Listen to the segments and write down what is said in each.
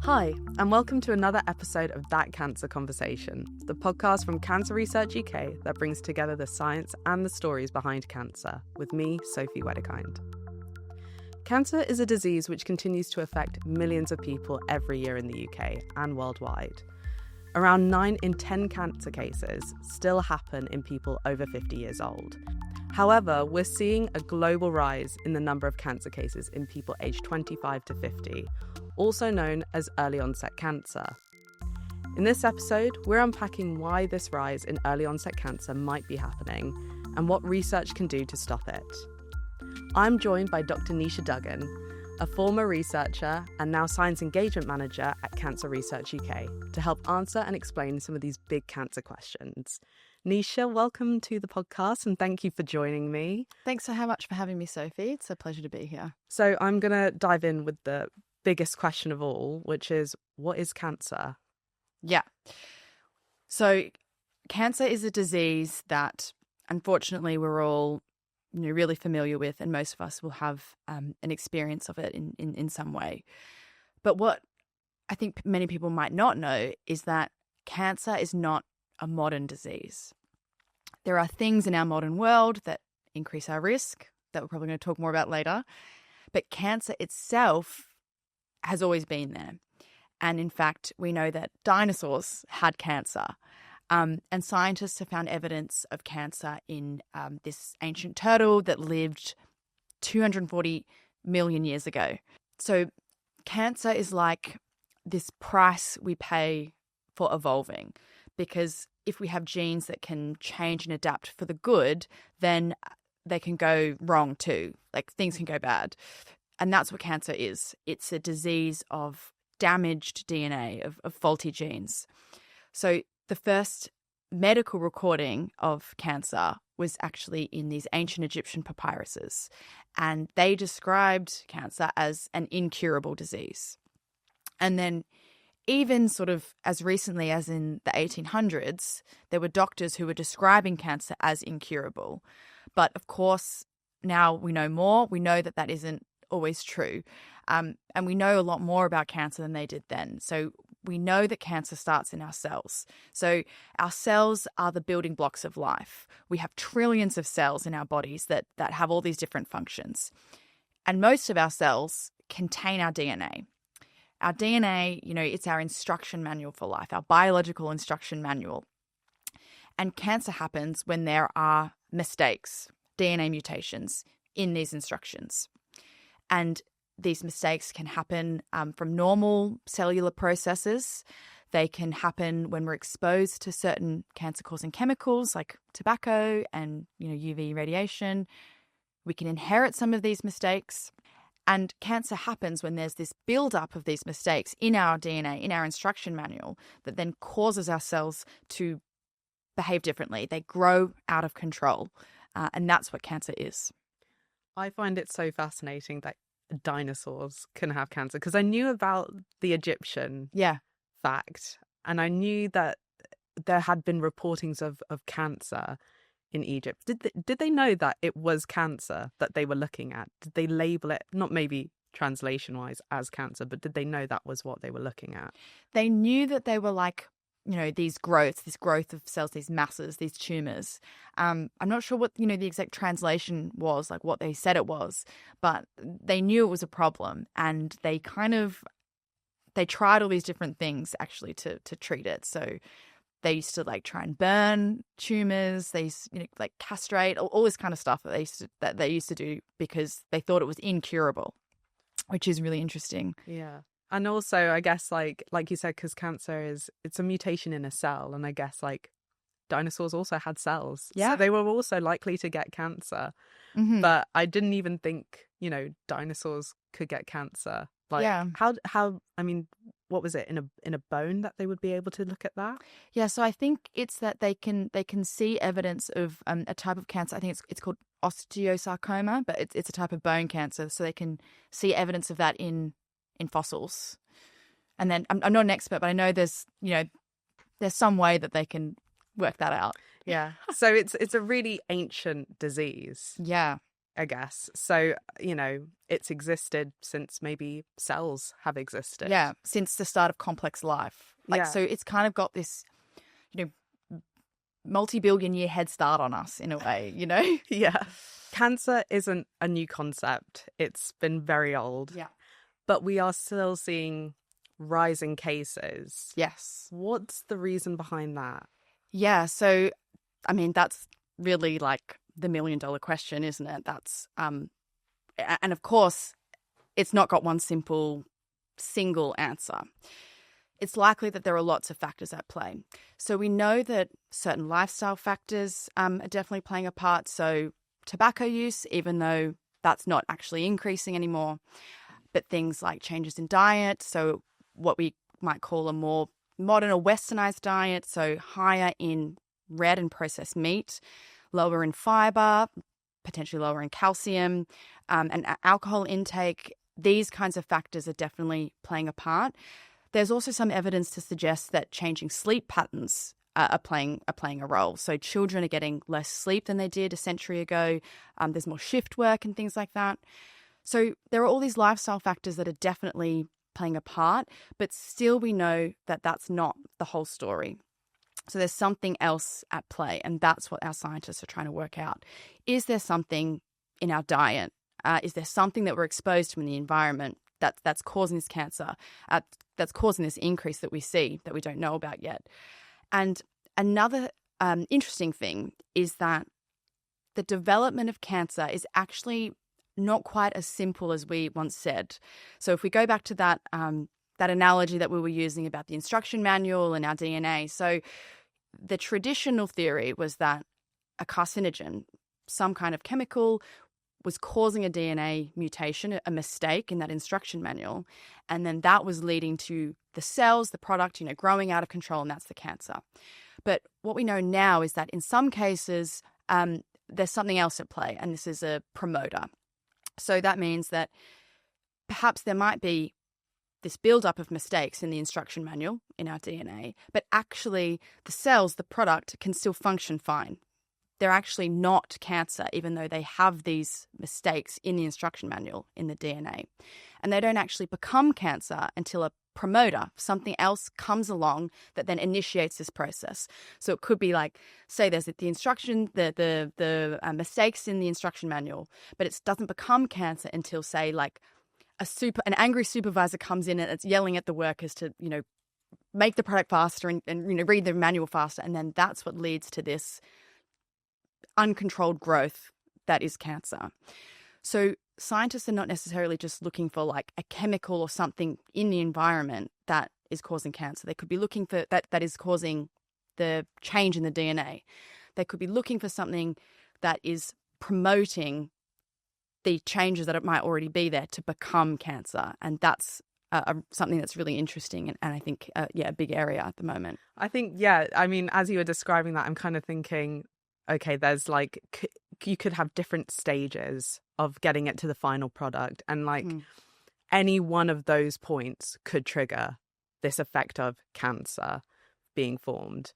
Hi, and welcome to another episode of That Cancer Conversation, the podcast from Cancer Research UK that brings together the science and the stories behind cancer, with me, Sophie Wedekind. Cancer is a disease which continues to affect millions of people every year in the UK and worldwide. Around 9 in 10 cancer cases still happen in people over 50 years old. However, we're seeing a global rise in the number of cancer cases in people aged 25 to 50, also known as early-onset cancer. In this episode, we're unpacking why this rise in early-onset cancer might be happening and what research can do to stop it. I'm joined by Dr Nisha Duggan, a former researcher and now science engagement manager at Cancer Research UK, to help answer and explain some of these big cancer questions. Nisha, welcome to the podcast and thank you for joining me. Thanks so much for having me, Sophie. It's a pleasure to be here. So I'm going to dive in with the biggest question of all, which is, what is cancer? Yeah. So cancer is a disease that unfortunately we're all really familiar with, and most of us will have an experience of it in some way. But what I think many people might not know is that cancer is not a modern disease. There are things in our modern world that increase our risk that we're probably going to talk more about later. But cancer itself has always been there. And in fact, we know that dinosaurs had cancer. And scientists have found evidence of cancer in this ancient turtle that lived 240 million years ago. So cancer is like this price we pay for evolving, because if we have genes that can change and adapt for the good, then they can go wrong too. Like things can go bad. And that's what cancer is. It's a disease of damaged DNA, of faulty genes. So the first medical recording of cancer was actually in these ancient Egyptian papyruses. And they described cancer as an incurable disease. And then even sort of as recently as in the 1800s, there were doctors who were describing cancer as incurable. But of course, now we know more. We know that that isn't always true. And we know a lot more about cancer than they did then. So we know that cancer starts in our cells. So our cells are the building blocks of life. We have trillions of cells in our bodies that have all these different functions. And most of our cells contain our DNA. Our DNA, it's our instruction manual for life, our biological instruction manual. And cancer happens when there are mistakes, DNA mutations in these instructions. And these mistakes can happen from normal cellular processes. They can happen when we're exposed to certain cancer-causing chemicals like tobacco and UV radiation. We can inherit some of these mistakes. And cancer happens when there's this buildup of these mistakes in our DNA, in our instruction manual, that then causes our cells to behave differently. They grow out of control. And that's what cancer is. I find it so fascinating that dinosaurs can have cancer, because I knew about the Egyptian fact, and I knew that there had been reportings of cancer in Egypt. Did they know that it was cancer that they were looking at? Did they label it, not maybe translation-wise, as cancer, but did they know that was what they were looking at? They knew that they were like, this growth of cells, these masses, these tumours. I'm not sure what, the exact translation was, like what they said it was, but they knew it was a problem, and they tried all these different things actually to treat it. So they used to try and burn tumours. They used to, castrate, all this kind of stuff that they used to do because they thought it was incurable, which is really interesting. Yeah. And also, I guess, like you said, because cancer it's a mutation in a cell. And I guess, dinosaurs also had cells. Yeah. So they were also likely to get cancer. Mm-hmm. But I didn't even think, dinosaurs could get cancer. How, what was it, in a bone that they would be able to look at that? Yeah, so I think it's that they can see evidence of a type of cancer. I think it's called osteosarcoma, but it's a type of bone cancer. So they can see evidence of that in fossils. And then I'm not an expert, but I know there's some way that they can work that out. Yeah. So it's a really ancient disease. Yeah. I guess. So, it's existed since maybe cells have existed. Yeah, since the start of complex life. So it's kind of got this, multi-billion year head start on us in a way, Yeah. Cancer isn't a new concept. It's been very old. Yeah. But we are still seeing rising cases. Yes. What's the reason behind that? Yeah. So, that's really like the $1 million question, isn't it? That's, and of course, it's not got one single answer. It's likely that there are lots of factors at play. So we know that certain lifestyle factors are definitely playing a part. So tobacco use, even though that's not actually increasing anymore, but things like changes in diet. So what we might call a more modern or westernized diet. So higher in red and processed meat, lower in fiber, potentially lower in calcium, and alcohol intake. These kinds of factors are definitely playing a part. There's also some evidence to suggest that changing sleep patterns are playing a role. So children are getting less sleep than they did a century ago. There's more shift work and things like that. So there are all these lifestyle factors that are definitely playing a part, but still we know that that's not the whole story. So there's something else at play, and that's what our scientists are trying to work out. Is there something in our diet? Is there something that we're exposed to in the environment that's causing this cancer, that's causing this increase that we see that we don't know about yet? And another interesting thing is that the development of cancer is actually not quite as simple as we once said. So if we go back to that analogy that we were using about the instruction manual and our DNA, so the traditional theory was that a carcinogen, some kind of chemical, was causing a DNA mutation, a mistake in that instruction manual, and then that was leading to the cells, the product, growing out of control, and that's the cancer. But what we know now is that in some cases, there's something else at play, and this is a promoter. So that means that perhaps there might be this buildup of mistakes in the instruction manual in our DNA, but actually the cells, the product, can still function fine. They're actually not cancer, even though they have these mistakes in the instruction manual in the DNA. And they don't actually become cancer until a promoter, something else comes along that then initiates this process. So it could be like, say there's the instruction, the mistakes in the instruction manual, but it doesn't become cancer until, say, like an angry supervisor comes in and it's yelling at the workers to, make the product faster and read the manual faster. And then that's what leads to this uncontrolled growth that is cancer. So scientists are not necessarily just looking for like a chemical or something in the environment that is causing cancer. They could be looking for that is causing the change in the DNA. They could be looking for something that is promoting the changes that it might already be there to become cancer. And that's something that's really interesting and I think, a big area at the moment. I think, as you were describing that, I'm kind of thinking, okay, there's like, you could have different stages of getting it to the final product. And like any one of those points could trigger this effect of cancer being formed.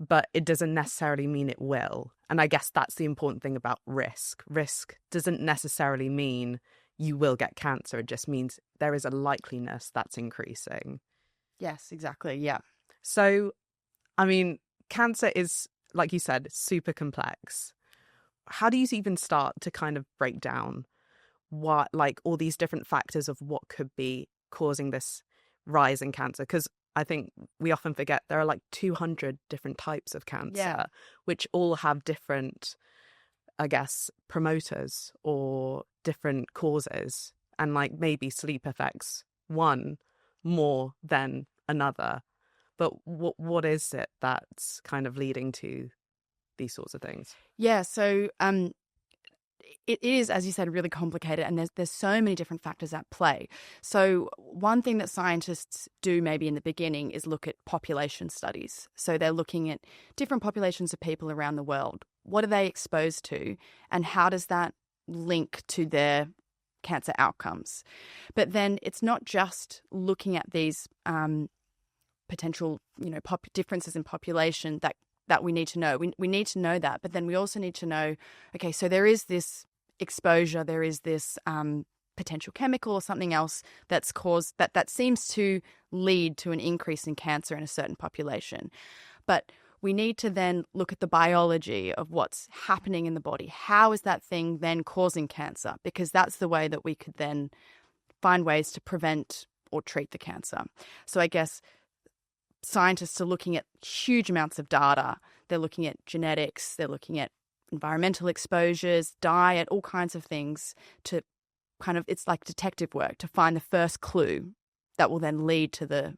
But it doesn't necessarily mean it will. And I guess that's the important thing about risk. Risk doesn't necessarily mean you will get cancer. It just means there is a likeliness that's increasing. Yes, exactly. Yeah. So, cancer is, like you said, super complex. How do you even start to kind of break down what, like, all these different factors of what could be causing this rise in cancer? Because I think we often forget there are like 200 different types of cancer, which all have different, I guess, promoters or different causes. And like maybe sleep affects one more than another. But what is it that's kind of leading to these sorts of things? Yeah, so it is, as you said, really complicated, and there's so many different factors at play. So one thing that scientists do maybe in the beginning is look at population studies. So they're looking at different populations of people around the world. What are they exposed to, and how does that link to their cancer outcomes? But then it's not just looking at these potential, differences in population that we need to know. We need to know that, but then we also need to know, okay, so there is this exposure, there is this potential chemical or something else that's caused that seems to lead to an increase in cancer in a certain population. But we need to then look at the biology of what's happening in the body. How is that thing then causing cancer? Because that's the way that we could then find ways to prevent or treat the cancer. So I guess scientists are looking at huge amounts of data. They're looking at genetics, they're looking at environmental exposures, diet, all kinds of things to kind of, it's like detective work to find the first clue that will then lead to the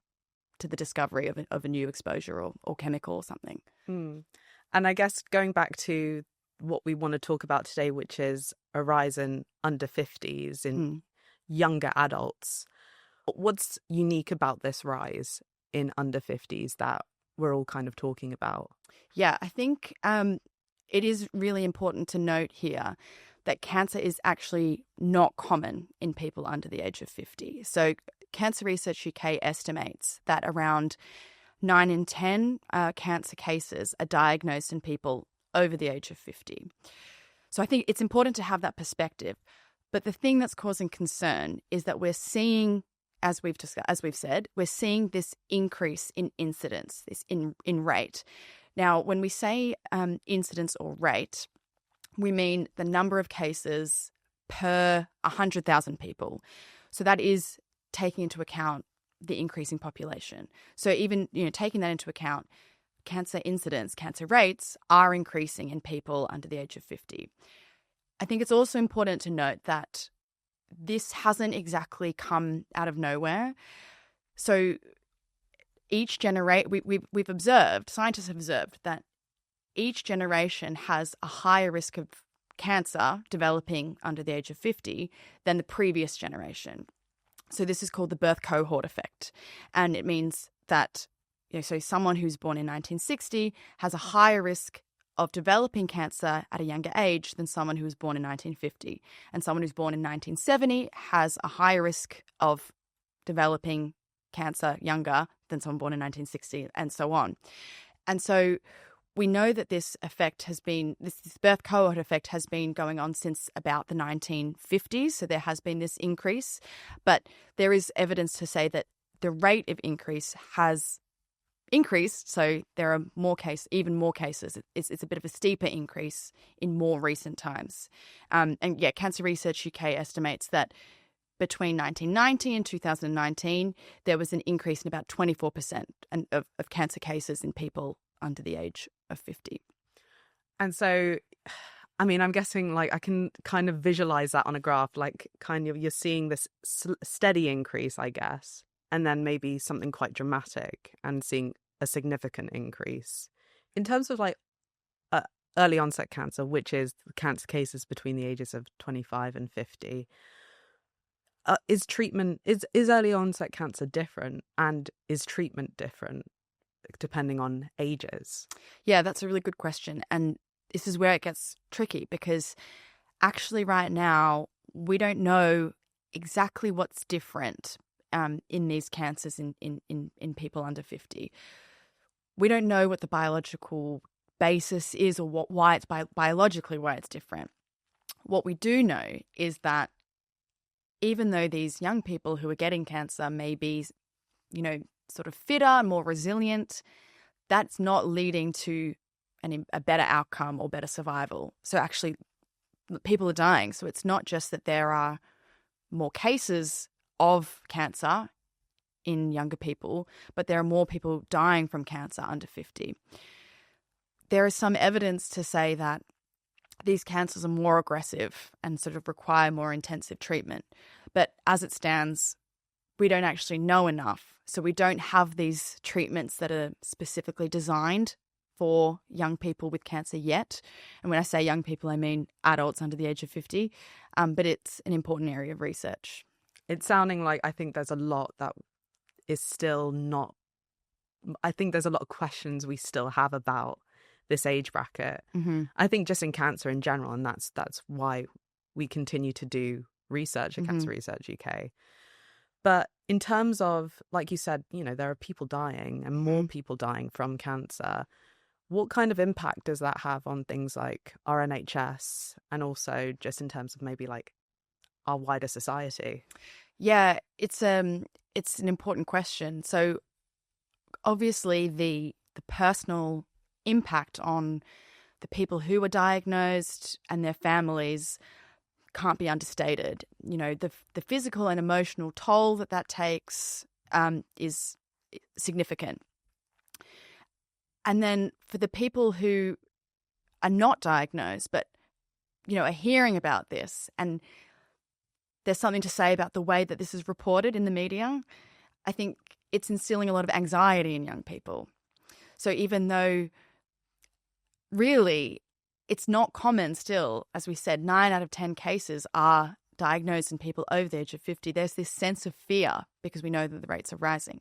discovery of a new exposure or chemical or something. And I guess going back to what we want to talk about today, which is a rise in under 50s in younger adults. What's unique about this rise in under 50s that we're all kind of talking about? Yeah, I think it is really important to note here that cancer is actually not common in people under the age of 50. So Cancer Research UK estimates that around 9 in 10 cancer cases are diagnosed in people over the age of 50. So I think it's important to have that perspective. But the thing that's causing concern is that we're seeing, as we've said, we're seeing this increase in incidence, this in rate. Now, when we say incidence or rate, we mean the number of cases per 100,000 people. So that is taking into account the increasing population. So even taking that into account, cancer incidence, cancer rates are increasing in people under the age of 50. I think it's also important to note that this hasn't exactly come out of nowhere. So each generation, we've observed, scientists have observed that each generation has a higher risk of cancer developing under the age of 50 than the previous generation. So this is called the birth cohort effect. And it means that so someone who's born in 1960 has a higher risk of developing cancer at a younger age than someone who was born in 1950. And someone who's born in 1970 has a higher risk of developing cancer younger than someone born in 1960, and so on. And so we know that this effect has been, this birth cohort effect has been going on since about the 1950s. So there has been this increase, but there is evidence to say that the rate of increase has increased. So there are even more cases. It's a bit of a steeper increase in more recent times. Cancer Research UK estimates that between 1990 and 2019, there was an increase in about 24% of cancer cases in people under the age of 50. And so, I mean, I'm guessing I can kind of visualize that on a graph, kind of you're seeing this steady increase, I guess, and then maybe something quite dramatic and seeing a significant increase. In terms of early onset cancer, which is cancer cases between the ages of 25 and 50, is early onset cancer different, and is treatment different depending on ages? Yeah, that's a really good question. And this is where it gets tricky, because actually right now we don't know exactly what's different in these cancers in people under 50. We don't know what the biological basis is or why it's biologically why it's different. What we do know is that even though these young people who are getting cancer may be, sort of fitter, more resilient, that's not leading to a better outcome or better survival. So actually, people are dying. So it's not just that there are more cases of cancer in younger people, but there are more people dying from cancer under 50. There is some evidence to say that these cancers are more aggressive and sort of require more intensive treatment. But as it stands, we don't actually know enough. So we don't have these treatments that are specifically designed for young people with cancer yet. And when I say young people, I mean adults under the age of 50. But it's an important area of research. It's sounding like I think there's a lot that is still not... I think there's a lot of questions we still have about this age bracket. Mm-hmm. I think just in cancer in general, and that's why we continue to do research at Cancer Research UK. But in terms of, like you said, there are people dying and more people dying from cancer. What kind of impact does that have on things like our NHS and also just in terms of maybe like our wider society? Yeah, it's an important question. So obviously the personal impact on the people who are diagnosed and their families can't be understated. You know, the physical and emotional toll that takes is significant. And then for the people who are not diagnosed but, you know, are hearing about this and there's something to say about the way that this is reported in the media, I think it's instilling a lot of anxiety in young people. So even though really it's not common still, as we said, 9 out of 10 cases are diagnosed in people over the age of 50, there's this sense of fear because we know that the rates are rising.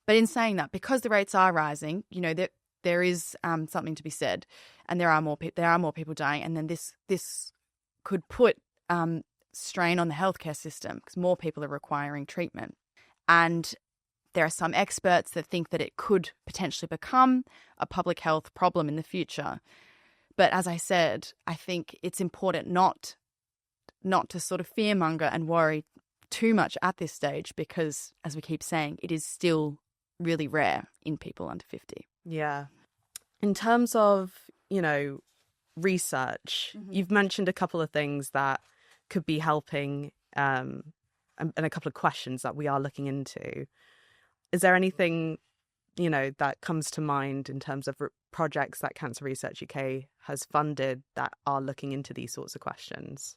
But in saying that, because the rates are rising, you know, there is something to be said, and there are more people dying, and then this could put strain on the healthcare system because more people are requiring treatment. And there are some experts that think that it could potentially become a public health problem in the future. But as I said, I think it's important not to sort of fearmonger and worry too much at this stage because, as we keep saying, it is still really rare in people under 50. Yeah. In terms of, you know, research, you've mentioned a couple of things that could be helping and a couple of questions that we are looking into. Is there anything, you know, that comes to mind in terms of projects that Cancer Research UK has funded that are looking into these sorts of questions?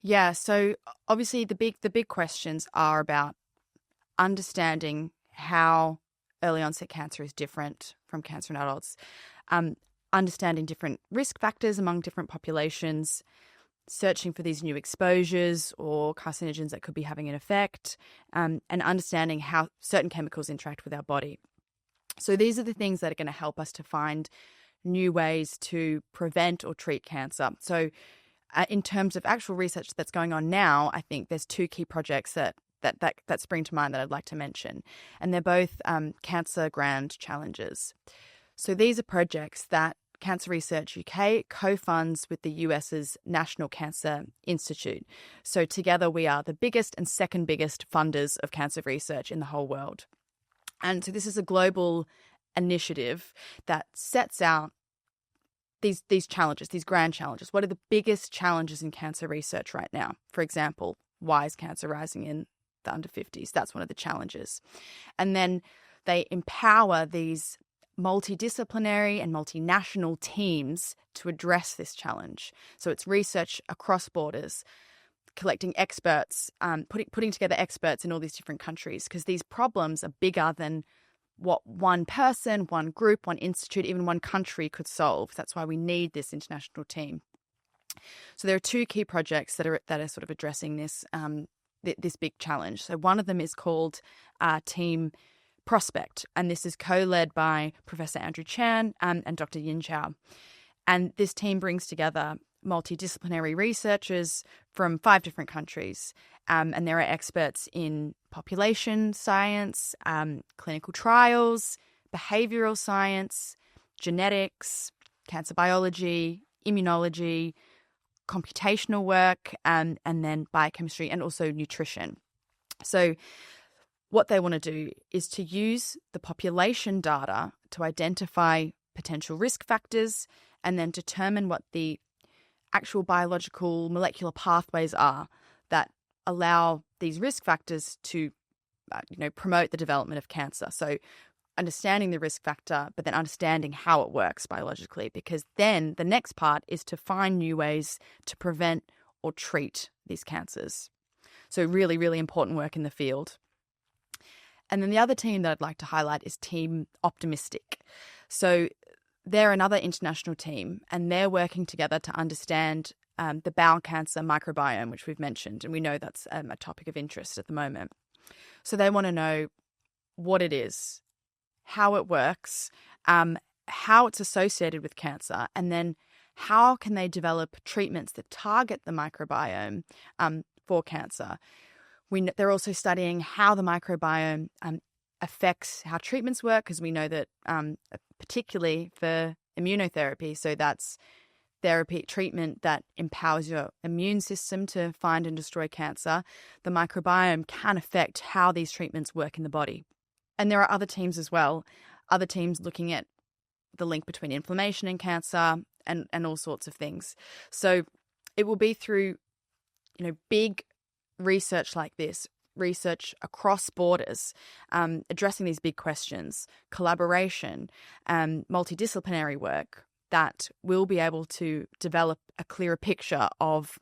Yeah, so obviously the big questions are about understanding how early onset cancer is different from cancer in adults, understanding different risk factors among different populations, searching for these new exposures or carcinogens that could be having an effect, and understanding how certain chemicals interact with our body. So these are the things that are going to help us to find new ways to prevent or treat cancer. So in terms of actual research that's going on now, I think there's 2 key projects that spring to mind that I'd like to mention. And they're both cancer grand challenges. So these are projects that Cancer Research UK co-funds with the US's National Cancer Institute. So together we are the biggest and second biggest funders of cancer research in the whole world. And so this is a global initiative that sets out these challenges, these grand challenges. What are the biggest challenges in cancer research right now? For example, why is cancer rising in the under 50s? That's one of the challenges. And then they empower these multidisciplinary and multinational teams to address this challenge. So it's research across borders, collecting experts, putting together experts in all these different countries, because these problems are bigger than what one person, one group, one institute, even one country could solve. That's why we need this international team. So there are 2 key projects that are sort of addressing this this big challenge. So one of them is called Team Prospect, and this is co-led by Professor Andrew Chan and Dr Yin Chao. And this team brings together multidisciplinary researchers from 5 different countries, and there are experts in population science, clinical trials, behavioural science, genetics, cancer biology, immunology, computational work, and then biochemistry, and also nutrition. So what they want to do is to use the population data to identify potential risk factors and then determine what the actual biological molecular pathways are that allow these risk factors to promote the development of cancer. So understanding the risk factor, but then understanding how it works biologically, because then the next part is to find new ways to prevent or treat these cancers. So really, really important work in the field. And then the other team that I'd like to highlight is Team Optimistic. So they're another international team, and they're working together to understand the bowel cancer microbiome, which we've mentioned, and we know that's a topic of interest at the moment. So they want to know what it is, how it works, how it's associated with cancer, and then how can they develop treatments that target the microbiome for cancer. They're also studying how the microbiome affects how treatments work, because we know that particularly for immunotherapy. So that's therapy treatment that empowers your immune system to find and destroy cancer. The microbiome can affect how these treatments work in the body. And there are other teams as well, other teams looking at the link between inflammation and cancer and all sorts of things. So it will be through, big research like this, research across borders, addressing these big questions, collaboration, multidisciplinary work, that we'll be able to develop a clearer picture of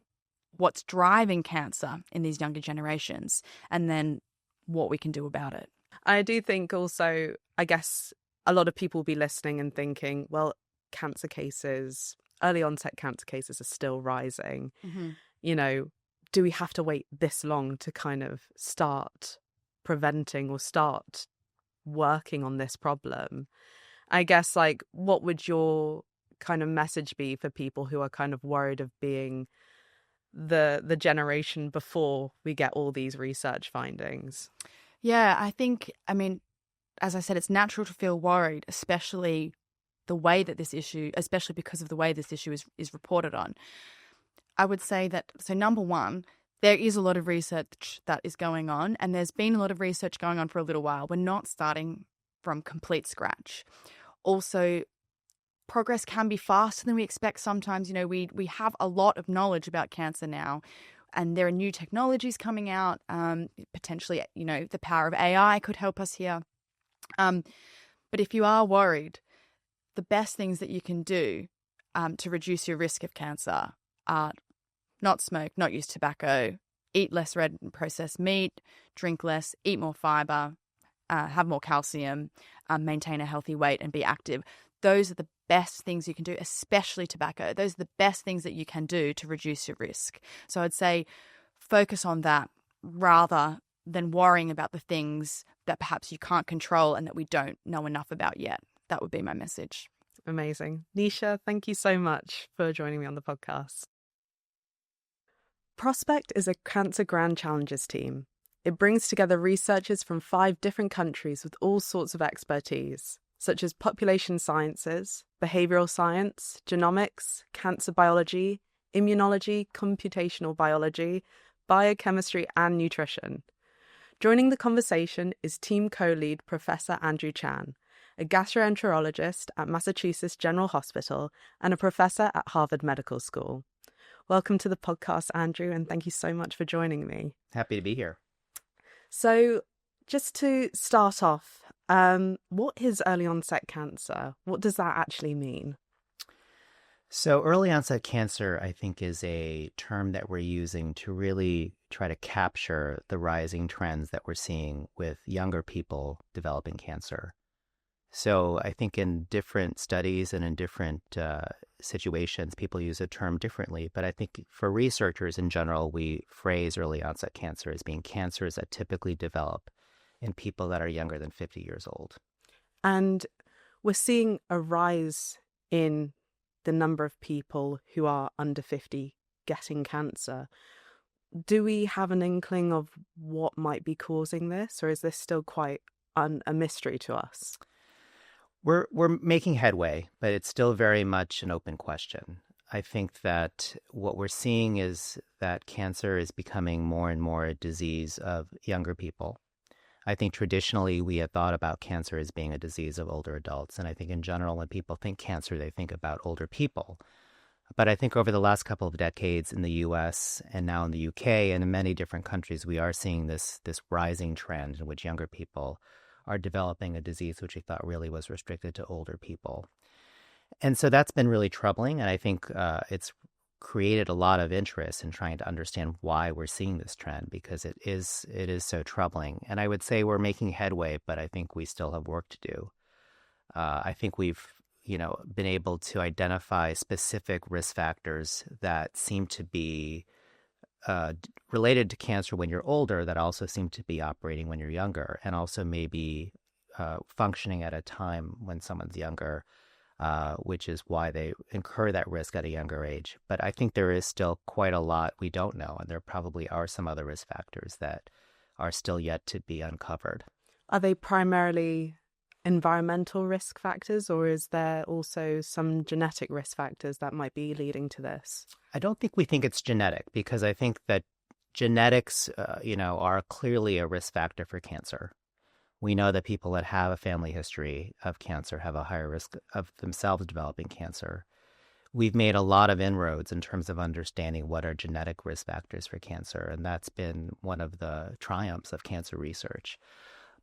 what's driving cancer in these younger generations and then what we can do about it. I do think also, I guess a lot of people will be listening and thinking, well, cancer cases, early onset cancer cases are still rising. Mm-hmm. Do we have to wait this long to kind of start preventing or start working on this problem? I guess, what would your kind of message be for people who are kind of worried of being the generation before we get all these research findings? Yeah, I think, as I said, it's natural to feel worried, especially because of the way this issue is reported on. I would say that, so number one, there is a lot of research that is going on, and there's been a lot of research going on for a little while. We're not starting from complete scratch. Also, progress can be faster than we expect sometimes. We have a lot of knowledge about cancer now, and there are new technologies coming out. Potentially, the power of AI could help us here. But if you are worried, the best things that you can do to reduce your risk of cancer are not smoke, not use tobacco, eat less red and processed meat, drink less, eat more fiber, have more calcium, maintain a healthy weight and be active. Those are the best things you can do, especially tobacco. Those are the best things that you can do to reduce your risk. So I'd say focus on that rather than worrying about the things that perhaps you can't control and that we don't know enough about yet. That would be my message. Amazing. Nisha, thank you so much for joining me on the podcast. Prospect is a Cancer Grand Challenges team. It brings together researchers from 5 different countries with all sorts of expertise, such as population sciences, behavioural science, genomics, cancer biology, immunology, computational biology, biochemistry and nutrition. Joining the conversation is team co-lead Professor Andrew Chan, a gastroenterologist at Massachusetts General Hospital and a professor at Harvard Medical School. Welcome to the podcast, Andrew, and thank you so much for joining me. Happy to be here. So just to start off, what is early onset cancer? What does that actually mean? So early onset cancer, I think, is a term that we're using to really try to capture the rising trends that we're seeing with younger people developing cancer. So I think in different studies and in different situations, people use the term differently. But I think for researchers in general, we phrase early onset cancer as being cancers that typically develop in people that are younger than 50 years old. And we're seeing a rise in the number of people who are under 50 getting cancer. Do we have an inkling of what might be causing this, or is this still quite a mystery to us? We're making headway, but it's still very much an open question. I think that what we're seeing is that cancer is becoming more and more a disease of younger people. I think traditionally we had thought about cancer as being a disease of older adults. And I think in general, when people think cancer, they think about older people. But I think over the last couple of decades in the US and now in the UK and in many different countries, we are seeing this rising trend in which younger people are developing a disease which we thought really was restricted to older people. And so that's been really troubling. And I think it's created a lot of interest in trying to understand why we're seeing this trend, because it is so troubling. And I would say we're making headway, but I think we still have work to do. I think we've been able to identify specific risk factors that seem to be related to cancer when you're older, that also seem to be operating when you're younger, and also maybe functioning at a time when someone's younger, which is why they incur that risk at a younger age. But I think there is still quite a lot we don't know, and there probably are some other risk factors that are still yet to be uncovered. Are they primarily environmental risk factors, or is there also some genetic risk factors that might be leading to this? I don't think we think it's genetic, because I think that genetics, are clearly a risk factor for cancer. We know that people that have a family history of cancer have a higher risk of themselves developing cancer. We've made a lot of inroads in terms of understanding what are genetic risk factors for cancer, and that's been one of the triumphs of cancer research.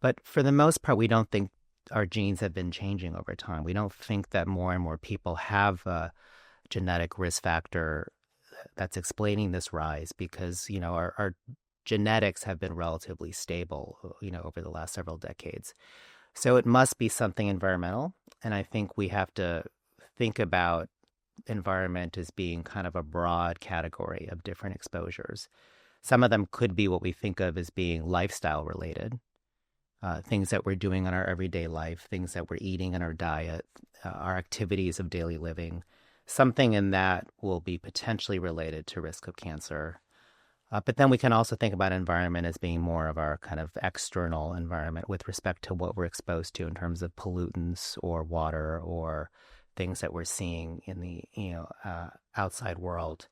But for the most part, we don't think our genes have been changing over time. We don't think that more and more people have a genetic risk factor that's explaining this rise, because, our genetics have been relatively stable, over the last several decades. So it must be something environmental. And I think we have to think about environment as being kind of a broad category of different exposures. Some of them could be what we think of as being lifestyle related, things that we're doing in our everyday life, things that we're eating in our diet, our activities of daily living. Something in that will be potentially related to risk of cancer. But then we can also think about environment as being more of our kind of external environment with respect to what we're exposed to in terms of pollutants or water or things that we're seeing in the outside world.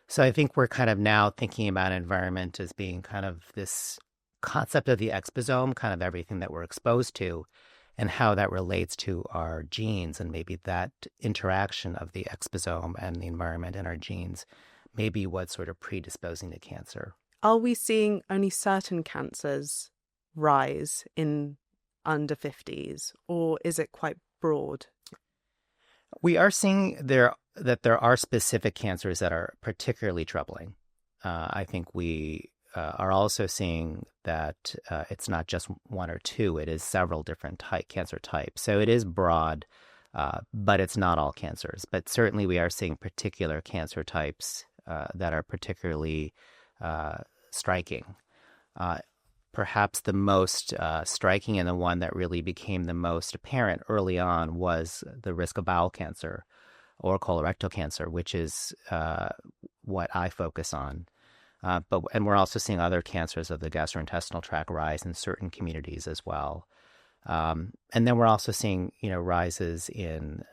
So I think we're kind of now thinking about environment as being kind of this concept of the exposome, kind of everything that we're exposed to, and how that relates to our genes, and maybe that interaction of the exposome and the environment and our genes may be what's sort of predisposing to cancer. Are we seeing only certain cancers rise in under 50s, or is it quite broad? We are seeing that there are specific cancers that are particularly troubling. I think we are also seeing that it's not just one or two, it is several different cancer types. So it is broad, but it's not all cancers. But certainly we are seeing particular cancer types that are particularly striking. Perhaps the most striking and the one that really became the most apparent early on was the risk of bowel cancer or colorectal cancer, which is what I focus on. And we're also seeing other cancers of the gastrointestinal tract rise in certain communities as well. And then we're also seeing, rises in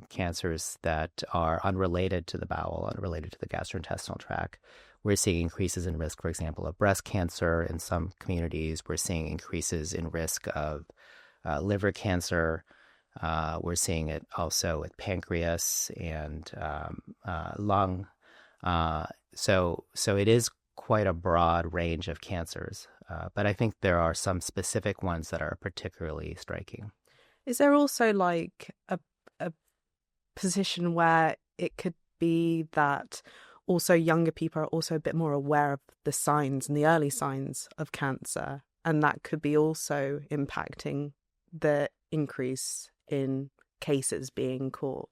cancers that are unrelated to the bowel, unrelated to the gastrointestinal tract. We're seeing increases in risk, for example, of breast cancer in some communities. We're seeing increases in risk of liver cancer. We're seeing it also with pancreas and lung. So it is quite a broad range of cancers, but I think there are some specific ones that are particularly striking. Is there also like a position where it could be that also younger people are also a bit more aware of the signs and the early signs of cancer, and that could be also impacting the increase in cases being caught?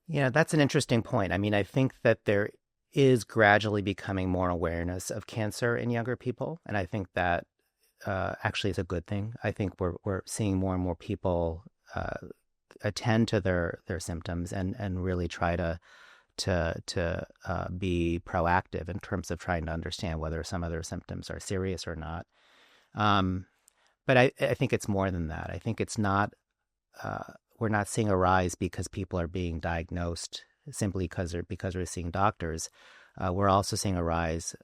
Yeah, that's an interesting point. I mean, I think that there is gradually becoming more awareness of cancer in younger people, and I think that actually is a good thing. I think we're seeing more and more people attend to their symptoms and really try to be proactive in terms of trying to understand whether some of their symptoms are serious or not. But I think it's more than that. I think it's not. We're not seeing a rise because people are being diagnosed simply because we're seeing doctors. We're also seeing a rise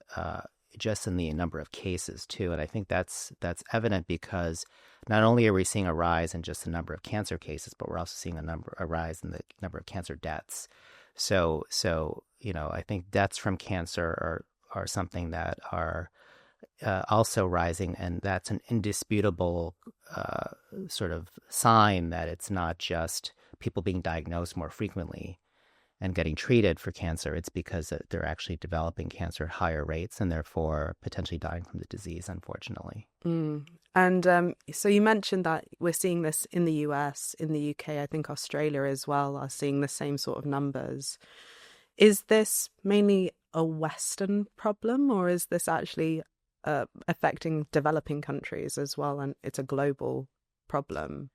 just in the number of cases too, and I think that's evident because not only are we seeing a rise in just the number of cancer cases, but we're also seeing a rise in the number of cancer deaths. So I think deaths from cancer are something that are also rising, and that's an indisputable sort of sign that it's not just people being diagnosed more frequently and getting treated for cancer. It's because they're actually developing cancer at higher rates and therefore potentially dying from the disease, unfortunately. And so you mentioned that we're seeing this in the US, in the UK, I think Australia as well are seeing the same sort of numbers. Is this mainly a Western problem, or is this actually affecting developing countries as well, and it's a global problem?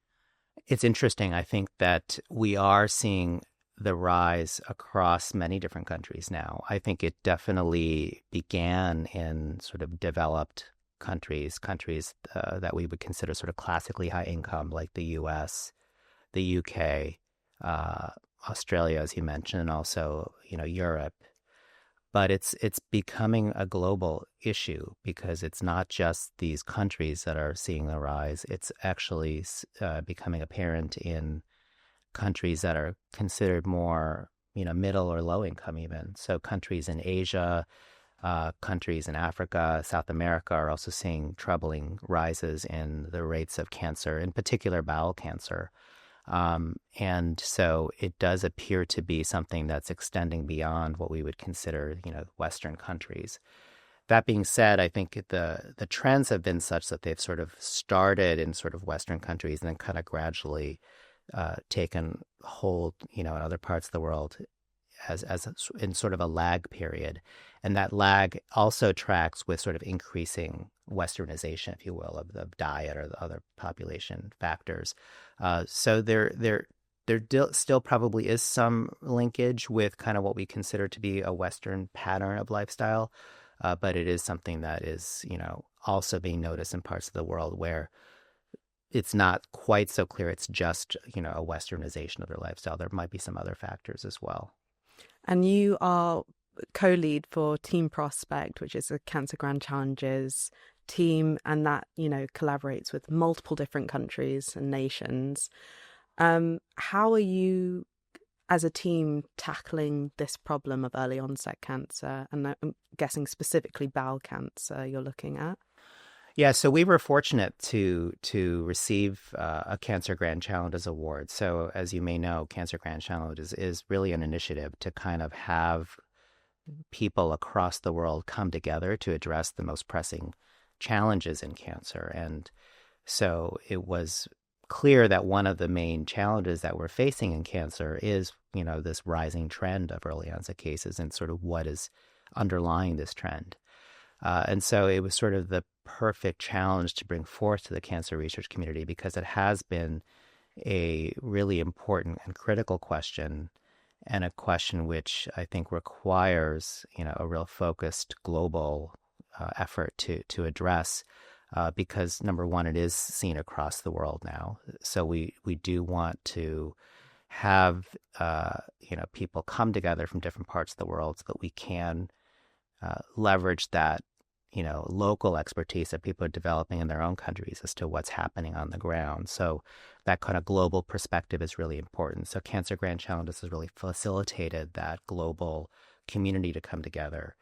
It's interesting. I think that we are seeing the rise across many different countries now. I think it definitely began in sort of developed countries that we would consider sort of classically high income, like the U.S., the U.K., Australia, as you mentioned, and also Europe. But it's becoming a global issue because it's not just these countries that are seeing the rise. It's actually becoming apparent in countries that are considered more, middle or low income even. So countries in Asia, countries in Africa, South America are also seeing troubling rises in the rates of cancer, in particular bowel cancer. And so it does appear to be something that's extending beyond what we would consider, Western countries. That being said, I think the trends have been such that they've sort of started in sort of Western countries and then kind of gradually taken hold, in other parts of the world as in sort of a lag period. And that lag also tracks with sort of increasing Westernization, if you will, of the diet or the other population factors. So there still probably is some linkage with kind of what we consider to be a Western pattern of lifestyle, but it is something that is, also being noticed in parts of the world where it's not quite so clear it's just, a Westernization of their lifestyle. There might be some other factors as well. And you are co-lead for Team Prospect, which is a Cancer Grand Challenges team, and that, collaborates with multiple different countries and nations. How are you, as a team, tackling this problem of early onset cancer? And I'm guessing specifically bowel cancer you're looking at. Yeah, so we were fortunate to receive a Cancer Grand Challenges award. So as you may know, Cancer Grand Challenges is really an initiative to kind of have people across the world come together to address the most pressing challenges in cancer. And so it was clear that one of the main challenges that we're facing in cancer is, this rising trend of early onset cases and sort of what is underlying this trend. And so it was sort of the perfect challenge to bring forth to the cancer research community because it has been a really important and critical question, and a question which I think requires, a real focused global effort to address, because number one, it is seen across the world now. So we do want to have people come together from different parts of the world so that we can leverage that local expertise that people are developing in their own countries as to what's happening on the ground. So that kind of global perspective is really important. So Cancer Grand Challenges has really facilitated that global community to come together.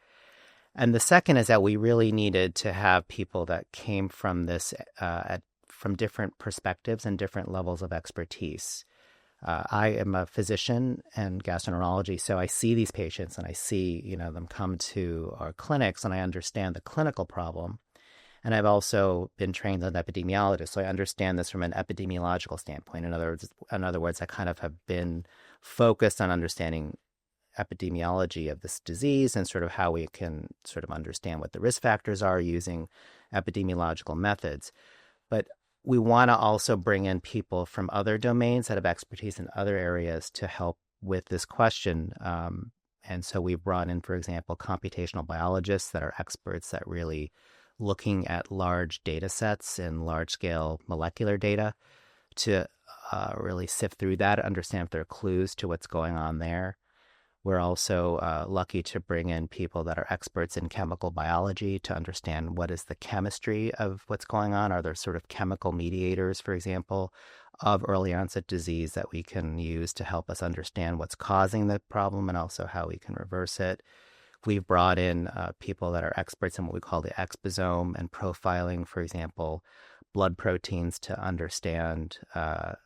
And the second is that we really needed to have people that came from this, from different perspectives and different levels of expertise. I am a physician and gastroenterology, so I see these patients and I see, them come to our clinics, and I understand the clinical problem. And I've also been trained as an epidemiologist, so I understand this from an epidemiological standpoint. In other words, I kind of have been focused on understanding epidemiology of this disease and sort of how we can sort of understand what the risk factors are using epidemiological methods. But we want to also bring in people from other domains that have expertise in other areas to help with this question. And so we've brought in, for example, computational biologists that are experts at really looking at large data sets and large-scale molecular data to really sift through that, understand if there are clues to what's going on there. We're also lucky to bring in people that are experts in chemical biology to understand what is the chemistry of what's going on. Are there sort of chemical mediators, for example, of early onset disease that we can use to help us understand what's causing the problem and also how we can reverse it? We've brought in people that are experts in what we call the exposome and profiling, for example, blood proteins to understand,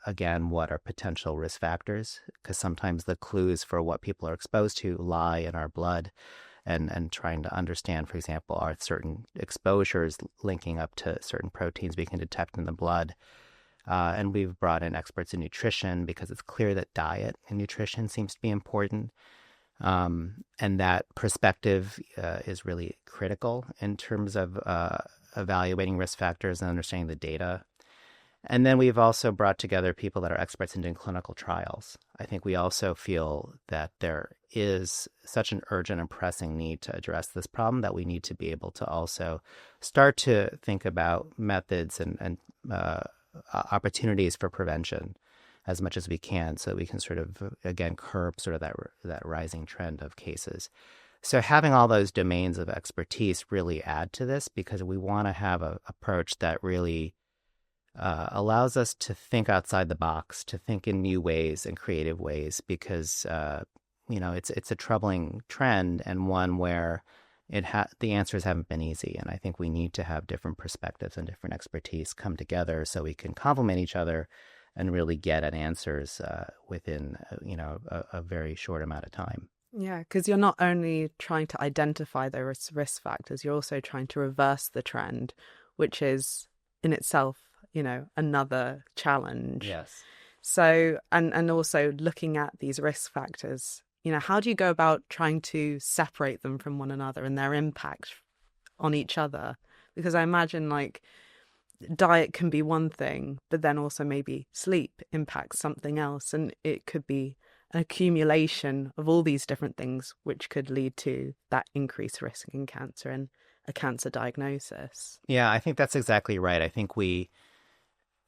again, what are potential risk factors, because sometimes the clues for what people are exposed to lie in our blood, and trying to understand, for example, are certain exposures linking up to certain proteins we can detect in the blood. And we've brought in experts in nutrition because it's clear that diet and nutrition seems to be important. And that perspective is really critical in terms of evaluating risk factors and understanding the data. And then we've also brought together people that are experts in doing clinical trials. I think we also feel that there is such an urgent and pressing need to address this problem that we need to be able to also start to think about methods and opportunities for prevention as much as we can, so we can sort of, again, curb sort of that rising trend of cases. So having all those domains of expertise really add to this, because we want to have an approach that really allows us to think outside the box, to think in new ways and creative ways, because it's a troubling trend, and one where the answers haven't been easy. And I think we need to have different perspectives and different expertise come together so we can complement each other and really get at answers within a very short amount of time. Yeah, because you're not only trying to identify those risk factors, you're also trying to reverse the trend, which is in itself, another challenge. Yes. So, and also looking at these risk factors, how do you go about trying to separate them from one another and their impact on each other? Because I imagine diet can be one thing, but then also maybe sleep impacts something else. And it could be an accumulation of all these different things, which could lead to that increased risk in cancer and a cancer diagnosis. Yeah, I think that's exactly right. I think we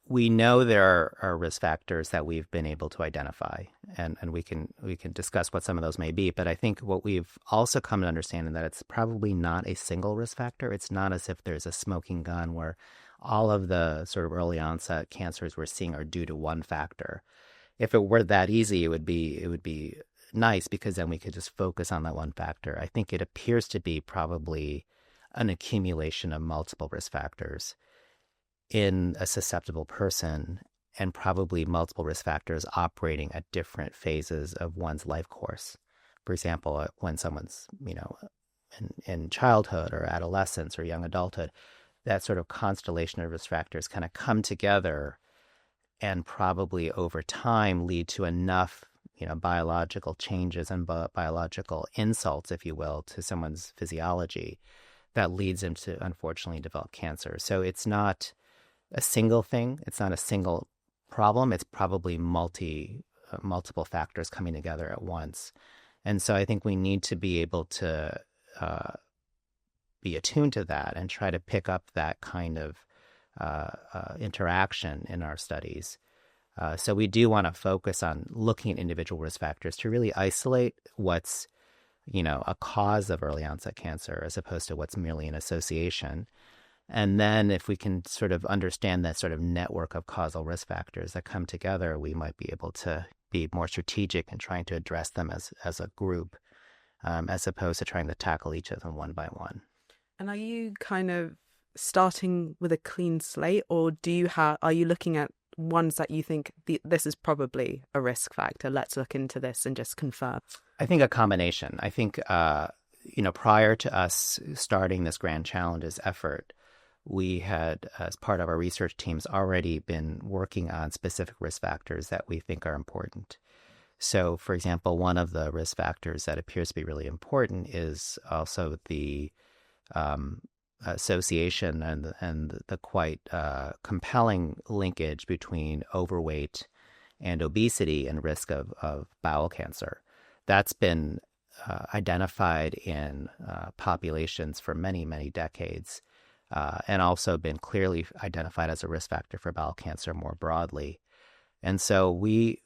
know there are risk factors that we've been able to identify, and we can discuss what some of those may be. But I think what we've also come to understand is that it's probably not a single risk factor. It's not as if there's a smoking gun where all of the sort of early onset cancers we're seeing are due to one factor. If it were that easy, it would be nice, because then we could just focus on that one factor. I think it appears to be probably an accumulation of multiple risk factors in a susceptible person, and probably multiple risk factors operating at different phases of one's life course. For example, when someone's, in childhood or adolescence or young adulthood, that sort of constellation of risk factors kind of come together and probably over time lead to enough, biological changes and biological insults, if you will, to someone's physiology that leads them to, unfortunately, develop cancer. So it's not a single thing. It's not a single problem. It's probably multiple factors coming together at once. And so I think we need to be able to be attuned to that and try to pick up that kind of interaction in our studies. So we do want to focus on looking at individual risk factors to really isolate what's, a cause of early onset cancer as opposed to what's merely an association. And then if we can sort of understand that sort of network of causal risk factors that come together, we might be able to be more strategic in trying to address them as a group, as opposed to trying to tackle each of them one by one. And are you kind of starting with a clean slate, or are you looking at ones that you think this is probably a risk factor? Let's look into this and just confirm. I think a combination. I think, prior to us starting this Grand Challenges effort, we had, as part of our research teams, already been working on specific risk factors that we think are important. So, for example, one of the risk factors that appears to be really important is also the association and the quite compelling linkage between overweight and obesity and risk of bowel cancer. That's been identified in populations for many, many decades, and also been clearly identified as a risk factor for bowel cancer more broadly. And so we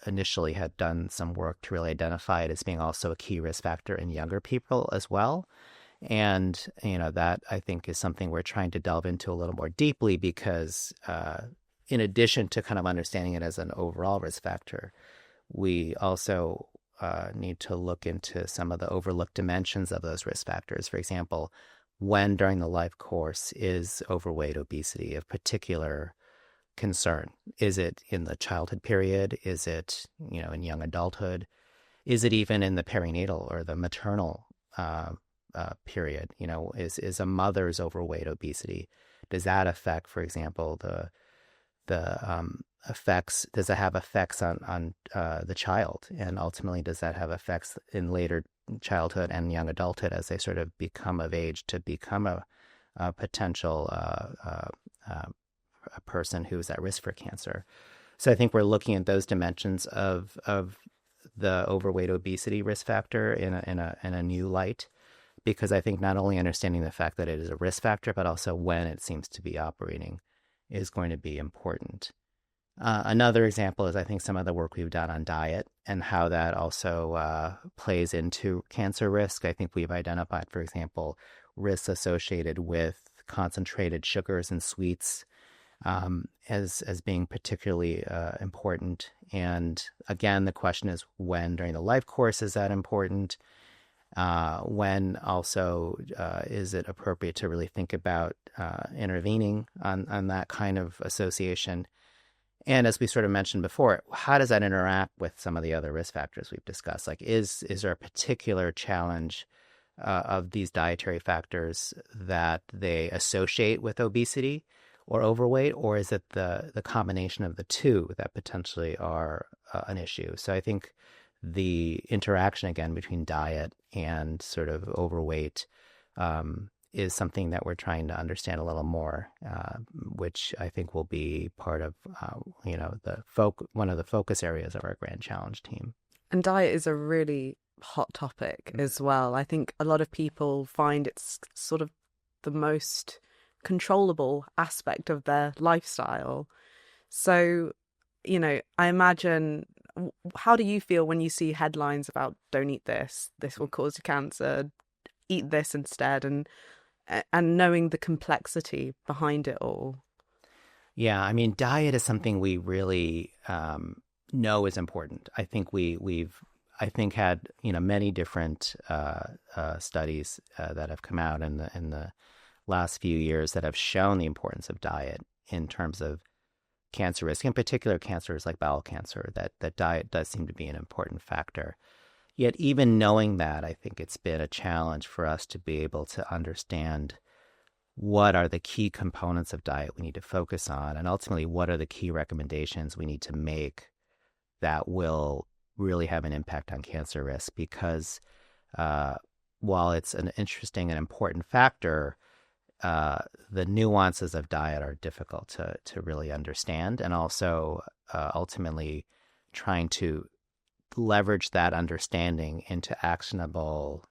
initially had done some work to really identify it as being also a key risk factor in younger people as well. And, that I think is something we're trying to delve into a little more deeply, because in addition to kind of understanding it as an overall risk factor, we also need to look into some of the overlooked dimensions of those risk factors. For example, when during the life course is overweight, obesity of particular concern? Is it in the childhood period? Is it, in young adulthood? Is it even in the perinatal or the maternal period? Is a mother's overweight, obesity, does that affect, for example, the effects? Does it have effects on the child, and ultimately does that have effects in later childhood and young adulthood as they sort of become of age to become a potential a person who's at risk for cancer. So I think we're looking at those dimensions of the overweight obesity risk factor in a new light, because I think not only understanding the fact that it is a risk factor, but also when it seems to be operating is going to be important. Another example is I think some of the work we've done on diet and how that also plays into cancer risk. I think we've identified, for example, risks associated with concentrated sugars and sweets as being particularly important. And again, the question is when during the life course is that important? When also is it appropriate to really think about intervening on that kind of association? And as we sort of mentioned before, how does that interact with some of the other risk factors we've discussed? Like, is there a particular challenge of these dietary factors that they associate with obesity or overweight, or is it the combination of the two that potentially are an issue? So I think the interaction, again, between diet and sort of overweight is something that we're trying to understand a little more, which I think will be part of, one of the focus areas of our Grand Challenge team. And diet is a really hot topic as well. I think a lot of people find it's sort of the most controllable aspect of their lifestyle. So, I imagine, how do you feel when you see headlines about don't eat this will cause you cancer, eat this instead, and knowing the complexity behind it all? Yeah, I mean, diet is something we really know is important. I think we've had many different studies that have come out in the last few years that have shown the importance of diet in terms of cancer risk, in particular cancers like bowel cancer, that diet does seem to be an important factor. Yet even knowing that, I think it's been a challenge for us to be able to understand what are the key components of diet we need to focus on, and ultimately what are the key recommendations we need to make that will really have an impact on cancer risk. Because while it's an interesting and important factor, the nuances of diet are difficult to really understand, and also ultimately trying to leverage that understanding into actionable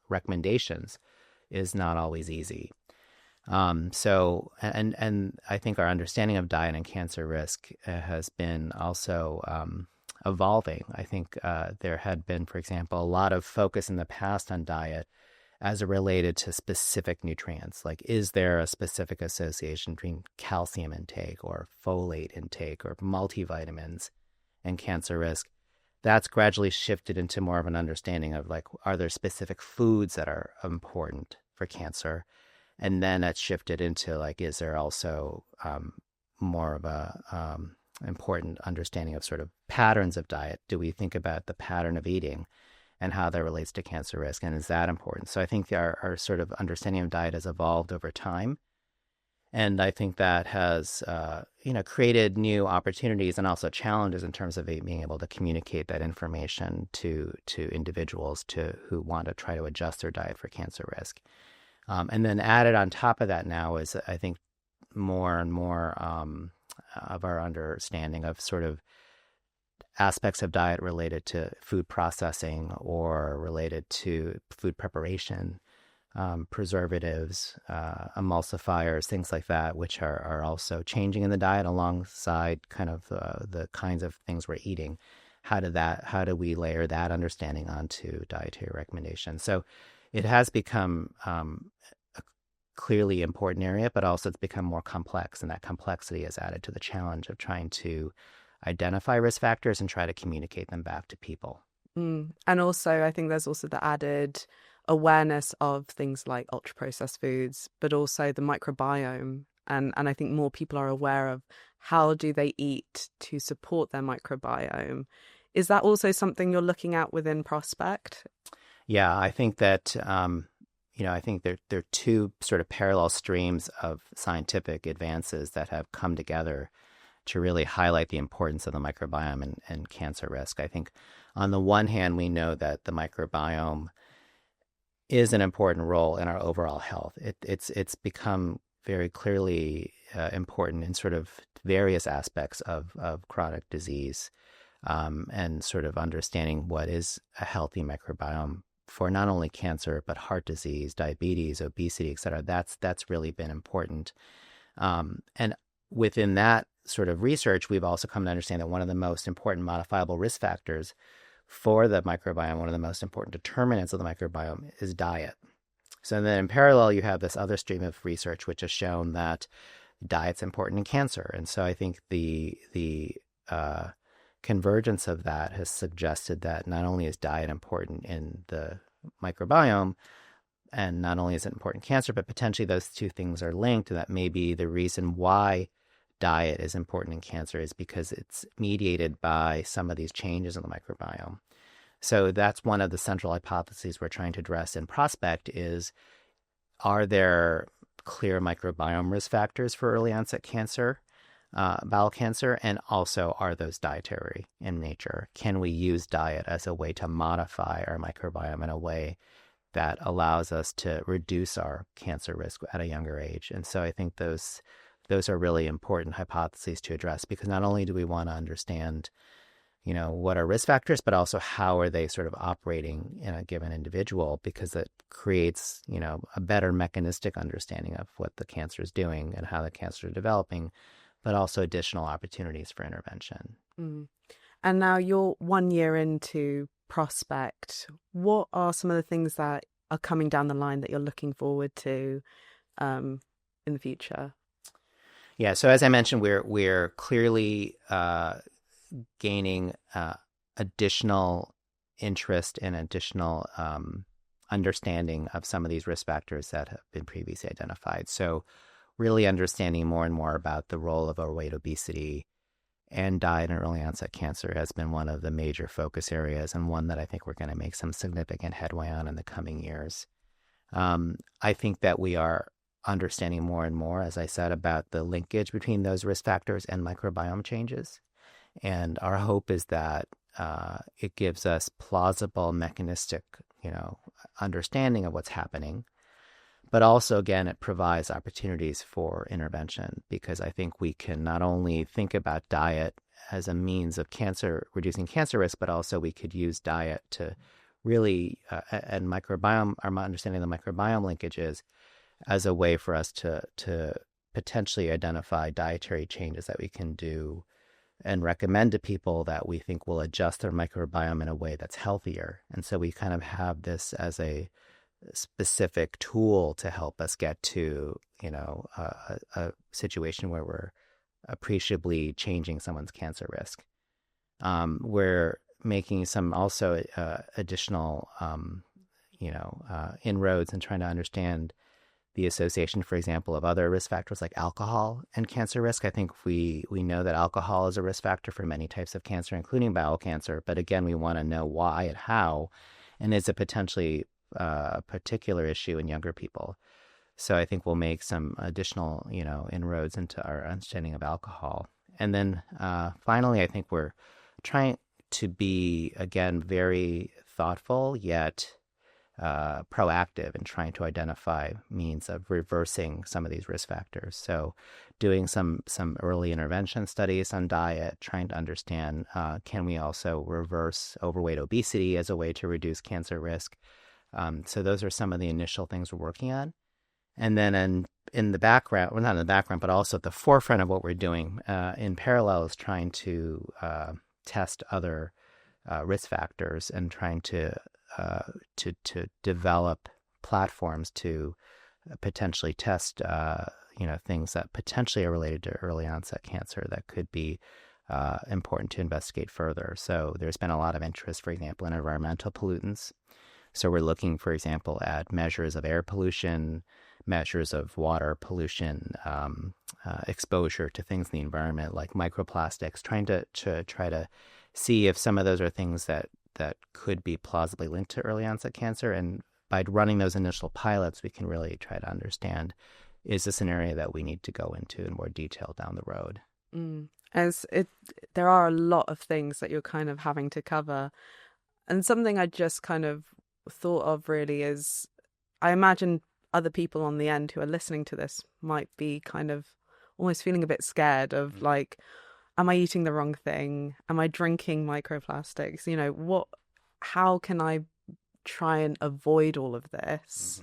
recommendations is not always easy. So I think our understanding of diet and cancer risk has been also evolving. I think there had been, for example, a lot of focus in the past on diet as it related to specific nutrients. Like, is there a specific association between calcium intake or folate intake or multivitamins and cancer risk? That's gradually shifted into more of an understanding of, like, are there specific foods that are important for cancer? And then it's shifted into, like, is there also more of a important understanding of sort of patterns of diet? Do we think about the pattern of eating and how that relates to cancer risk? And is that important? So I think our sort of understanding of diet has evolved over time. And I think that has, created new opportunities and also challenges in terms of being able to communicate that information to individuals who want to try to adjust their diet for cancer risk. And then added on top of that now is, I think, more and more of our understanding of sort of aspects of diet related to food processing or related to food preparation, preservatives, emulsifiers, things like that, which are also changing in the diet alongside kind of the kinds of things we're eating. How do we layer that understanding onto dietary recommendations? So it has become a clearly important area, but also it's become more complex, and that complexity has added to the challenge of trying to identify risk factors and try to communicate them back to people. And also, I think there's also the added awareness of things like ultra-processed foods, but also the microbiome. And I think more people are aware of how do they eat to support their microbiome. Is that also something you're looking at within Prospect? Yeah, I think that, I think there are two sort of parallel streams of scientific advances that have come together to really highlight the importance of the microbiome and cancer risk. I think on the one hand, we know that the microbiome is an important role in our overall health. It's become very clearly important in sort of various aspects of chronic disease, and sort of understanding what is a healthy microbiome for not only cancer, but heart disease, diabetes, obesity, et cetera. That's really been important. And within that sort of research, we've also come to understand that one of the most important modifiable risk factors for the microbiome, one of the most important determinants of the microbiome, is diet. So then in parallel, you have this other stream of research which has shown that diet's important in cancer. And so I think the convergence of that has suggested that not only is diet important in the microbiome, and not only is it important in cancer, but potentially those two things are linked, and that maybe the reason why diet is important in cancer is because it's mediated by some of these changes in the microbiome. So that's one of the central hypotheses we're trying to address in Prospect is, are there clear microbiome risk factors for early onset cancer, bowel cancer, and also are those dietary in nature? Can we use diet as a way to modify our microbiome in a way that allows us to reduce our cancer risk at a younger age? And so I think those are really important hypotheses to address, because not only do we want to understand, what are risk factors, but also how are they sort of operating in a given individual, because it creates, a better mechanistic understanding of what the cancer is doing and how the cancer is developing, but also additional opportunities for intervention. Mm. And now you're 1 year into Prospect. What are some of the things that are coming down the line that you're looking forward to in the future? Yeah, so as I mentioned, we're clearly gaining additional interest and additional understanding of some of these risk factors that have been previously identified. So really understanding more and more about the role of overweight, obesity, and diet in early onset cancer has been one of the major focus areas, and one that I think we're going to make some significant headway on in the coming years. I think that we are understanding more and more, as I said, about the linkage between those risk factors and microbiome changes. And our hope is that it gives us plausible mechanistic, understanding of what's happening. But also, again, it provides opportunities for intervention, because I think we can not only think about diet as a means of reducing cancer risk, but also we could use diet to really, and microbiome, our understanding of the microbiome linkages, as a way for us to potentially identify dietary changes that we can do and recommend to people that we think will adjust their microbiome in a way that's healthier. And so we kind of have this as a specific tool to help us get to, a situation where we're appreciably changing someone's cancer risk. We're making some also additional, inroads and trying to understand the association, for example, of other risk factors like alcohol and cancer risk. I think we know that alcohol is a risk factor for many types of cancer, including bowel cancer. But again, we want to know why and how, and is it potentially a particular issue in younger people. So I think we'll make some additional, inroads into our understanding of alcohol. And then finally, I think we're trying to be, again, very thoughtful yet proactive in trying to identify means of reversing some of these risk factors. So doing some early intervention studies on diet, trying to understand, can we also reverse overweight, obesity as a way to reduce cancer risk? So those are some of the initial things we're working on. And then in the background, well, not in the background, but also at the forefront of what we're doing in parallel is trying to test other risk factors and trying to develop platforms to potentially test, things that potentially are related to early onset cancer that could be important to investigate further. So there's been a lot of interest, for example, in environmental pollutants. So we're looking, for example, at measures of air pollution, measures of water pollution, exposure to things in the environment like microplastics, trying to try to see if some of those are things that could be plausibly linked to early onset cancer. And by running those initial pilots, we can really try to understand, is this an area that we need to go into in more detail down the road? There are a lot of things that you're kind of having to cover. And something I just kind of thought of really is, I imagine other people on the end who are listening to this might be kind of almost feeling a bit scared of like, am I eating the wrong thing? Am I drinking microplastics? You know, how can I try and avoid all of this?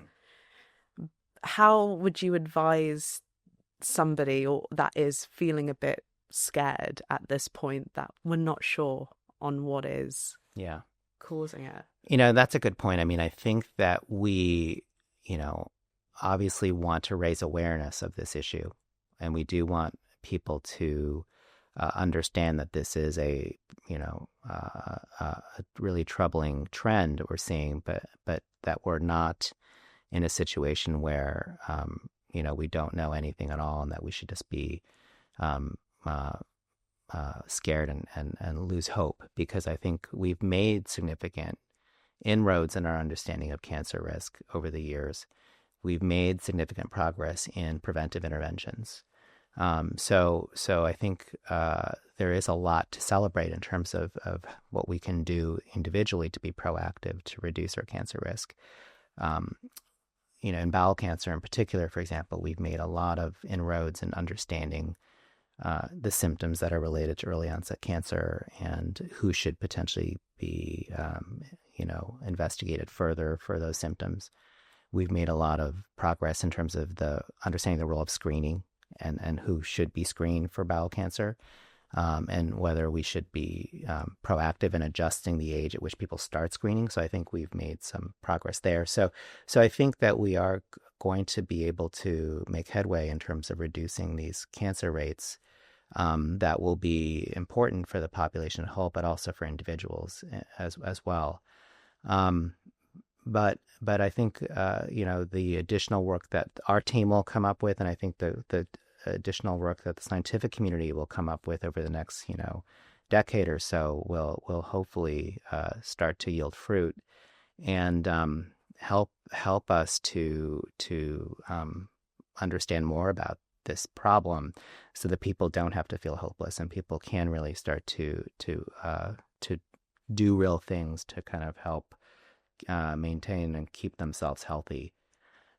How would you advise somebody or that is feeling a bit scared at this point, that we're not sure on what is causing it? You know, that's a good point. I mean, I think that we, you know, obviously want to raise awareness of this issue, and we do want people to understand that this is a really troubling trend that we're seeing, but that we're not in a situation where we don't know anything at all, and that we should just be scared and lose hope, because I think we've made significant inroads in our understanding of cancer risk over the years. We've made significant progress in preventive interventions. So I think there is a lot to celebrate in terms of what we can do individually to be proactive to reduce our cancer risk. In bowel cancer in particular, for example, we've made a lot of inroads in understanding the symptoms that are related to early onset cancer and who should potentially be, investigated further for those symptoms. We've made a lot of progress in terms of understanding the role of screening and who should be screened for bowel cancer, and whether we should be proactive in adjusting the age at which people start screening. So I think we've made some progress there. So I think that we are going to be able to make headway in terms of reducing these cancer rates that will be important for the population as a whole, but also for individuals as well. But I think the additional work that our team will come up with, and I think the additional work that the scientific community will come up with over the next decade or so will hopefully start to yield fruit and help us to understand more about this problem, so that people don't have to feel hopeless and people can really start to do real things to kind of help maintain and keep themselves healthy.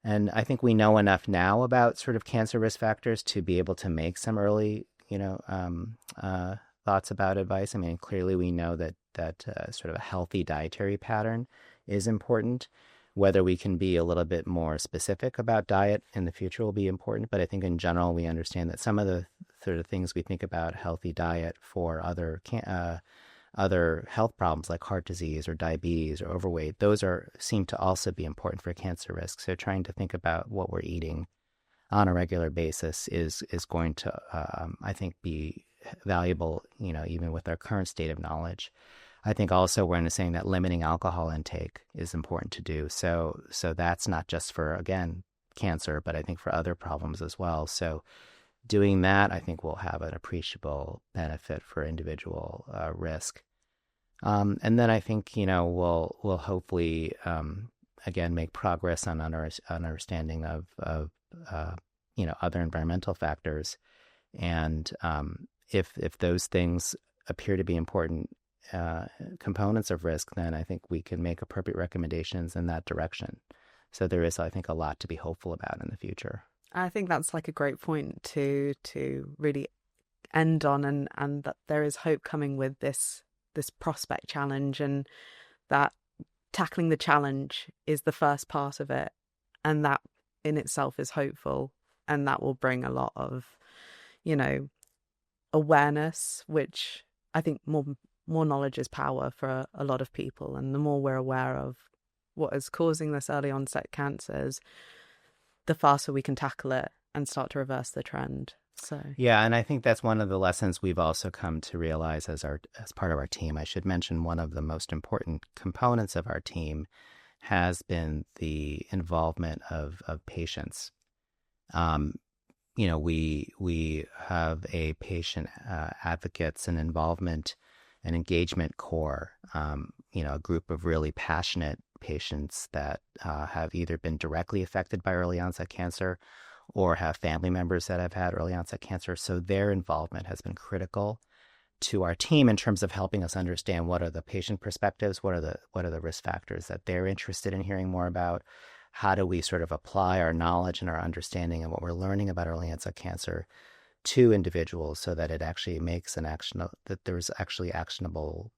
And I think we know enough now about sort of cancer risk factors to be able to make some early, thoughts about advice. I mean, clearly we know that sort of a healthy dietary pattern is important. Whether we can be a little bit more specific about diet in the future will be important. But I think in general, we understand that some of the sort of things we think about healthy diet for other health problems like heart disease or diabetes or overweight, those seem to also be important for cancer risk. So trying to think about what we're eating on a regular basis is going to, I think, be valuable, even with our current state of knowledge. I think also we're saying that limiting alcohol intake is important to do. So that's not just for, again, cancer, but I think for other problems as well. So doing that, I think, will have an appreciable benefit for individual risk. And then I think, we'll hopefully, again, make progress on understanding of other environmental factors. And if those things appear to be important components of risk, then I think we can make appropriate recommendations in that direction. So there is, I think, a lot to be hopeful about in the future. I think that's like a great point to really end on, and that there is hope coming with this prospect challenge, and that tackling the challenge is the first part of it, and that in itself is hopeful, and that will bring a lot of awareness, which I think more knowledge is power for a lot of people, and the more we're aware of what is causing this early onset cancers, the faster we can tackle it and start to reverse the trend. So yeah, and I think that's one of the lessons we've also come to realize as part of our team. I should mention one of the most important components of our team has been the involvement of patients. We have a patient advocates and involvement and engagement core, a group of really passionate patients that have either been directly affected by early onset cancer or have family members that have had early onset cancer. So their involvement has been critical to our team in terms of helping us understand what are the patient perspectives, what are the risk factors that they're interested in hearing more about, how do we sort of apply our knowledge and our understanding and what we're learning about early onset cancer to individuals so that it actually makes that there's actually actionable,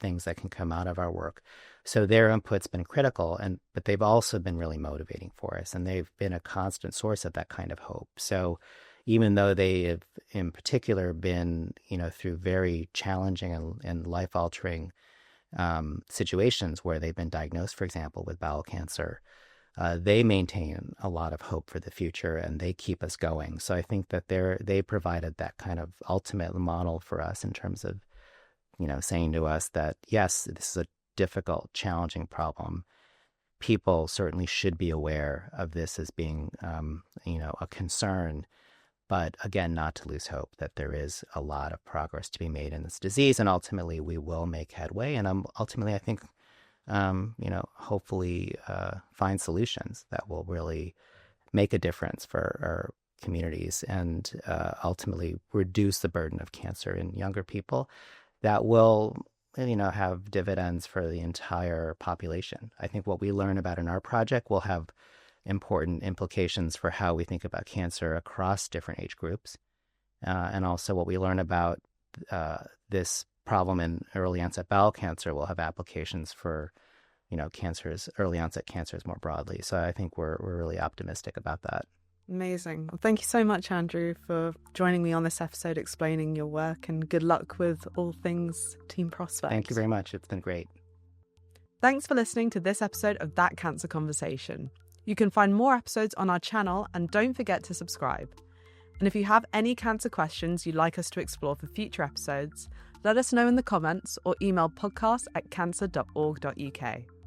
things that can come out of our work. So their input's been critical, but they've also been really motivating for us, and they've been a constant source of that kind of hope. So even though they have in particular been, through very challenging and life-altering situations where they've been diagnosed, for example, with bowel cancer, they maintain a lot of hope for the future, and they keep us going. So I think that they provided that kind of ultimate model for us in terms of, saying to us that, yes, this is a difficult, challenging problem. People certainly should be aware of this as being, a concern, but again, not to lose hope that there is a lot of progress to be made in this disease, and ultimately we will make headway. And ultimately, I think, hopefully find solutions that will really make a difference for our communities and ultimately reduce the burden of cancer in younger people. That will, have dividends for the entire population. I think what we learn about in our project will have important implications for how we think about cancer across different age groups. And also what we learn about this problem in early onset bowel cancer will have applications for, early onset cancers more broadly. So I think we're really optimistic about that. Amazing. Well, thank you so much, Andrew, for joining me on this episode, explaining your work, and good luck with all things Team Prospect. Thank you very much. It's been great. Thanks for listening to this episode of That Cancer Conversation. You can find more episodes on our channel, and don't forget to subscribe. And if you have any cancer questions you'd like us to explore for future episodes, let us know in the comments or email podcast@cancer.org.uk.